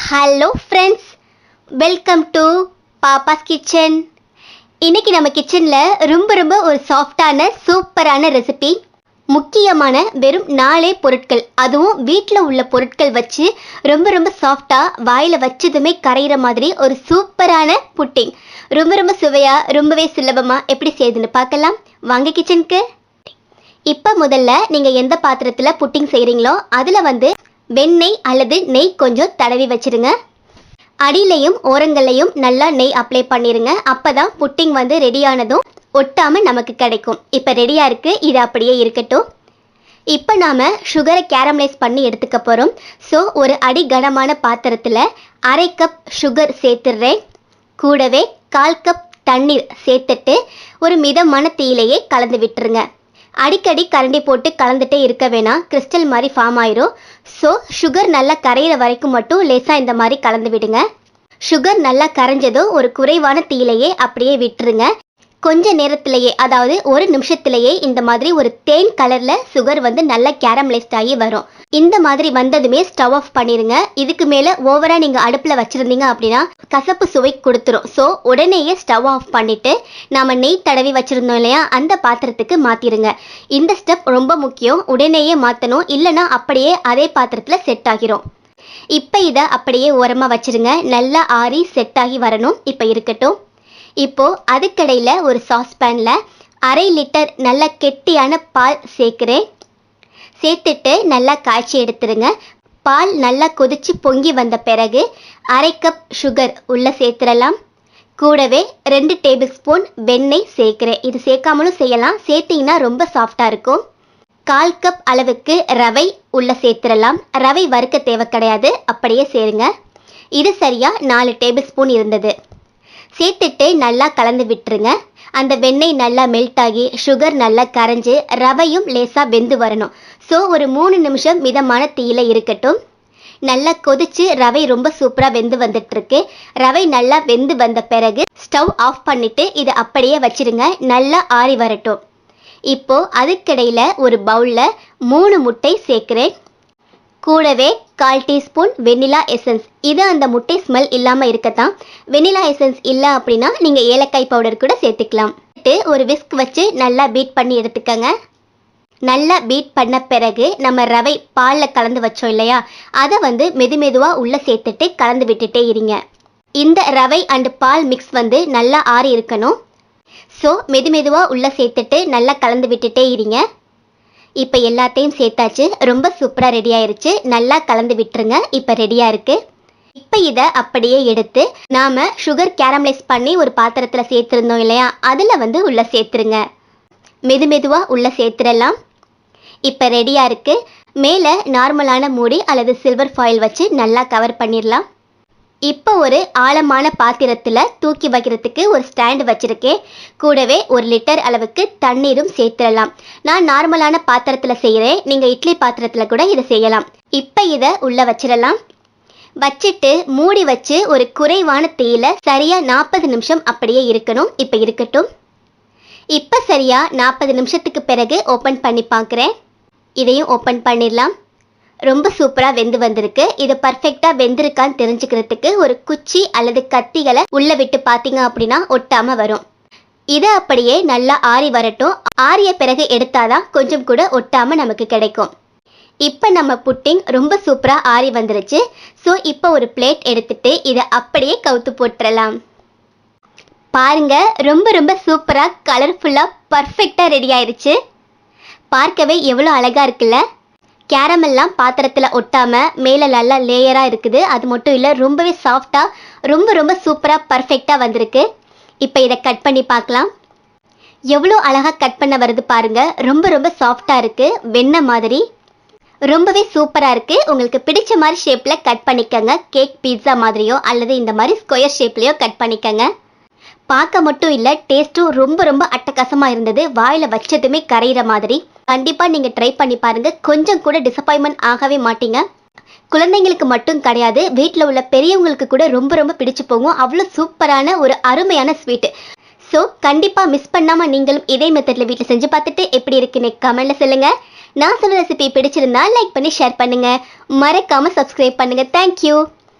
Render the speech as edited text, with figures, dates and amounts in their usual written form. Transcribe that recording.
Hello friends, welcome to papa's kitchen. இன்னைக்கு நம்ம கிச்சனில் ரொம்ப ஒரு சாஃப்டான சூப்பரான ரெசிபி. முக்கியமான வெறும் 4 பொருட்கள், அதுவும் வீட்டில் உள்ள பொருட்கள் வச்சு ரொம்ப சாஃப்டாக வாயில் வச்சதுமே கரைகிற மாதிரி ஒரு சூப்பரான புட்டிங். ரொம்ப சுவையாக ரொம்பவே சுலபமாக எப்படி செய்யுதுன்னு பார்க்கலாம் வாங்க கிச்சனுக்கு. இப்போ முதல்ல நீங்கள் எந்த பாத்திரத்தில் புட்டிங் செய்கிறீங்களோ அதில் வெண்ணெய் அல்லது நெய் கொஞ்சம் தடவி வச்சிருங்க. அடியிலையும் ஓரங்கள்லையும் நல்லா நெய் அப்ளை பண்ணிடுங்க. அப்போ தான் புட்டிங் ரெடியானதும் ஒட்டாமல் நமக்கு கிடைக்கும். இப்போ ரெடியாக இருக்குது, இது அப்படியே இருக்கட்டும். இப்போ நாம் சுகரை கேரமலைஸ் பண்ணி எடுத்துக்க போகிறோம். ஸோ ஒரு அடி கனமான பாத்திரத்தில் 1/2 கப் சுகர் சேர்த்துடுறேன். கூடவே 1/4 கப் தண்ணீர் சேர்த்துட்டு ஒரு மிதமான தீயிலேயே கலந்து விட்டுருங்க. அடிக்கடி கரண்டி போட்டு கலந்துட்டே இருக்க வேணாம், கிறிஸ்டல் மாதிரி ஃபார்ம் ஆயிரும். ஸோ சுகர் நல்லா கரையிற வரைக்கும் மட்டும் லேசாக இந்த மாதிரி கலந்து விடுங்க. சுகர் நல்லா கரைஞ்சதும் ஒரு குறைவான தீயிலேயே அப்படியே விட்டுருங்க. கொஞ்ச நேரத்திலேயே, அதாவது ஒரு நிமிஷத்திலேயே இந்த மாதிரி ஒரு தேன் கலரில் சுகர் நல்லா கேரமலைஸ்ட் ஆகி வரும். இந்த மாதிரி வந்ததுமே ஸ்டவ் ஆஃப் பண்ணிடுங்க. இதுக்கு மேலே ஓவராக நீங்கள் அடுப்பில் வச்சுருந்தீங்க அப்படின்னா கசப்பு சுவை கொடுத்துரும். ஸோ உடனேயே ஸ்டவ் ஆஃப் பண்ணிவிட்டு நாம் நெய் தடவி வச்சுருந்தோம் இல்லையா, அந்த பாத்திரத்துக்கு மாற்றிடுங்க. இந்த ஸ்டெப் ரொம்ப முக்கியம், உடனேயே மாற்றணும், இல்லைனா அப்படியே அதே பாத்திரத்தில் செட் ஆகிரும். இப்போ இதை அப்படியே ஓரமாக வச்சுருங்க. நல்லா ஆறி செட் ஆகி வரணும். இப்போ இருக்கட்டும். இப்போது அதுக்கடையில் ஒரு சாஸ்பேனில் 1/2 லிட்டர் நல்ல கெட்டியான பால் சேர்க்குறேன். சேர்த்துட்டு நல்லா காய்ச்சி எடுத்துருங்க. பால் நல்லா கொதித்து பொங்கி வந்த பிறகு 1/2 கப் சுகர் உள்ளே சேர்த்துடலாம். கூடவே 2 டேபிள் ஸ்பூன் வெண்ணெய் சேர்க்குறேன். இது சேர்க்காமலும் செய்யலாம், சேர்த்திங்கன்னா ரொம்ப சாஃப்டாக இருக்கும். 1/4 கப் அளவுக்கு ரவை உள்ளே சேர்த்துடலாம். ரவை வறுக்க தேவை கிடையாது, அப்படியே சேருங்க. இது சரியாக 4 டேபிள் ஸ்பூன் இருந்தது. சேர்த்துட்டு நல்லா கலந்து விட்டுருங்க. அந்த வெண்ணெய் நல்லா மெல்ட் ஆகி சுகர் நல்லா கரைஞ்சி ரவையும் லேசாக வெந்து வரணும். ஸோ ஒரு 3 நிமிஷம் மிதமான தீயில இருக்கட்டும். நல்லா கொதிச்சு ரவை ரொம்ப சூப்பராக வெந்து வந்துட்டுருக்கு. ரவை நல்லா வெந்து வந்த பிறகு ஸ்டவ் ஆஃப் பண்ணிவிட்டு இதை அப்படியே வச்சிருங்க, நல்லா ஆறி வரட்டும். இப்போது அதுக்கிடையில் ஒரு பவுலில் 3 முட்டை சேர்க்குறேன். கூடவே 1/4 டீஸ்பூன் வெனிலா எசன்ஸ். இது அந்த முட்டை ஸ்மெல் இல்லாமல் இருக்கத்தான். வெனிலா எசன்ஸ் இல்லை அப்படின்னா நீங்கள் ஏலக்காய் பவுடர் கூட சேர்த்துக்கலாம். ஒரு விஸ்க் வச்சு நல்லா பீட் பண்ணி எடுத்துக்கங்க. நல்லா பீட் பண்ண பிறகு நம்ம ரவை பாலில் கலந்து வச்சோம் இல்லையா, அதை மெதுவாக உள்ளே சேர்த்துட்டு கலந்து விட்டுட்டே இருங்க. இந்த ரவை அண்டு பால் மிக்ஸ் நல்லா ஆறி இருக்கணும். ஸோ மெதுவாக உள்ளே சேர்த்துட்டு நல்லா கலந்து விட்டுட்டே இருங்க. இப்போ எல்லாத்தையும் சேர்த்தாச்சு, ரொம்ப சூப்பராக ரெடி ஆயிருச்சு. நல்லா கலந்து விட்டுருங்க. இப்போ ரெடியாக இருக்குது. இப்போ இதை அப்படியே எடுத்து நாம் சுகர் கேரமலைஸ் பண்ணி ஒரு பாத்திரத்தில் சேர்த்துருந்தோம் இல்லையா, அதில் உள்ளே சேர்த்துருங்க. மெதுவாக உள்ளே சேர்த்துடலாம். இப்போ ரெடியாக இருக்குது. மேலே நார்மலான மூடி அல்லது சில்வர் ஃபாயில் வச்சு நல்லா கவர் பண்ணிடலாம். இப்போ ஒரு ஆழமான பாத்திரத்தில் தூக்கி வைக்கிறதுக்கு ஒரு ஸ்டாண்டு வச்சுருக்கேன். கூடவே 1 லிட்டர் அளவுக்கு தண்ணீரும் சேர்த்துடலாம். நான் நார்மலான பாத்திரத்தில் செய்கிறேன், நீங்கள் இட்லி பாத்திரத்தில் கூட இதை செய்யலாம். இப்போ இதை உள்ளே வச்சிடலாம். வச்சுட்டு மூடி வச்சு ஒரு குறைவான தீயில சரியாக 40 நிமிஷம் அப்படியே இருக்கணும். இப்போ இருக்கட்டும். இப்போ சரியாக 40 நிமிஷத்துக்கு பிறகு ஓப்பன் பண்ணி பார்க்குறேன். இதையும் ஓப்பன் பண்ணிடலாம். ரொம்ப சூப்பராக வெந்து வந்திருக்கு. இது பர்ஃபெக்டாக வெந்திருக்கான்னு தெரிஞ்சுக்கிறதுக்கு ஒரு குச்சி அல்லது கத்திகளை உள்ளே விட்டு பார்த்தீங்க அப்படின்னா ஒட்டாமல் வரும். இதை அப்படியே நல்லா ஆறி வரட்டும். ஆறிய பிறகு எடுத்தாதான் கொஞ்சம் கூட ஒட்டாமல் நமக்கு கிடைக்கும். இப்போ நம்ம புட்டிங் ரொம்ப சூப்பராக ஆறி வந்துருச்சு. ஸோ இப்போ ஒரு பிளேட் எடுத்துட்டு இதை அப்படியே கவுத்து போட்டுடலாம். பாருங்க, ரொம்ப சூப்பராக கலர்ஃபுல்லாக பர்ஃபெக்டாக ரெடி ஆயிடுச்சு. பார்க்கவே எவ்வளோ அழகாக இருக்குல்ல. கேரமெல்லாம் பாத்திரத்தில் ஒட்டாமல் மேலே நல்லா லேயராக இருக்குது. அது மட்டும் இல்லை, ரொம்பவே சாஃப்டாக ரொம்ப சூப்பராக பர்ஃபெக்டாக வந்திருக்கு. இப்போ இதை கட் பண்ணி பார்க்கலாம். எவ்வளோ அழகாக கட் பண்ண வருது பாருங்கள். ரொம்ப சாஃப்டாக இருக்குது, வெண்ணெய் மாதிரி. ரொம்பவே சூப்பராக இருக்குது. உங்களுக்கு பிடிச்ச மாதிரி ஷேப்பில் கட் பண்ணிக்கங்க. கேக் பீட்சா மாதிரியோ அல்லது இந்த மாதிரி ஸ்கொயர் ஷேப்லேயோ கட் பண்ணிக்கங்க. பார்க்க மட்டும் இல்லை, டேஸ்ட்டும் ரொம்ப அட்டகாசமாக இருந்தது. வாயில் வச்சதுமே கரையிற மாதிரி. கண்டிப்பாக நீங்கள் ட்ரை பண்ணி பாருங்கள். கொஞ்சம் கூட டிசப்பாயின்மெண்ட் ஆகவே மாட்டீங்க. குழந்தைங்களுக்கு மட்டும் கிடையாது, வீட்டில் உள்ள பெரியவங்களுக்கு கூட ரொம்ப பிடிச்சு போகும். அவ்வளோ சூப்பரான ஒரு அருமையான ஸ்வீட்டு. ஸோ கண்டிப்பாக மிஸ் பண்ணாமல் நீங்களும் இதே மெத்தடில் வீட்டில் செஞ்சு பார்த்துட்டு எப்படி இருக்குன்னு கமெண்ட்டில் சொல்லுங்கள். நான் சொன்ன ரெசிபி பிடிச்சிருந்தா லைக் பண்ணி ஷேர் பண்ணுங்கள். மறக்காமல் சப்ஸ்கிரைப் பண்ணுங்கள். தேங்க்யூ.